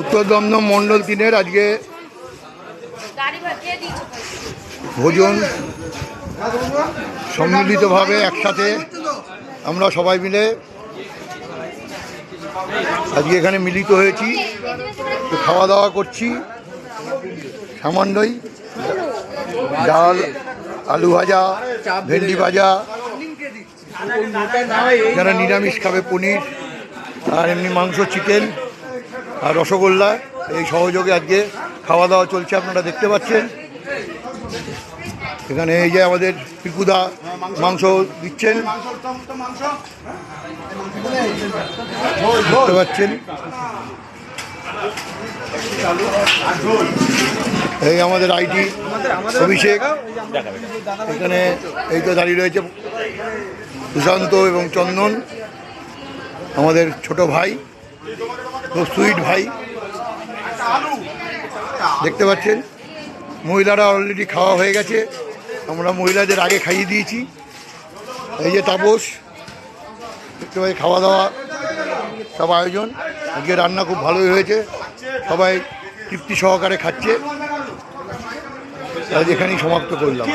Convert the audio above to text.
উত্তর দমদম মণ্ডল 3-এর আজকে ভোজন সম্মিলিতভাবে একসাথে আমরা সবাই মিলে আজকে এখানে মিলিত হয়েছি, খাওয়া দাওয়া করছি। সামান্যই ডাল, আলু ভাজা, ভেন্ডি ভাজা, যারা নিরামিষ খাবে পনির, আর এমনি মাংস, চিকেন আর রসগোল্লা, এই সহযোগে আজকে খাওয়া দাওয়া চলছে। আপনারা দেখতে পাচ্ছেন এখানে এই যে আমাদের পিকুদা মাংস দিচ্ছেন, দেখতে পাচ্ছেন। এই আমাদের আইটি অভিষেক, এখানে এই তো দাঁড়িয়ে রয়েছে সুশান্ত এবং চন্দন, আমাদের ছোট ভাই, খুব সুইট ভাই, দেখতে পাচ্ছেন। মহিলারা অলরেডি খাওয়া হয়ে গেছে, আমরা মহিলাদের আগে খাইয়ে দিয়েছি। এই যে তাপস, দেখতে পাচ্ছি খাওয়া দাওয়া সব আয়োজন। আজকে রান্না খুব ভালোই হয়েছে, সবাই তৃপ্তি সহকারে খাচ্ছে। আজ এখানেই সমাপ্ত করলাম।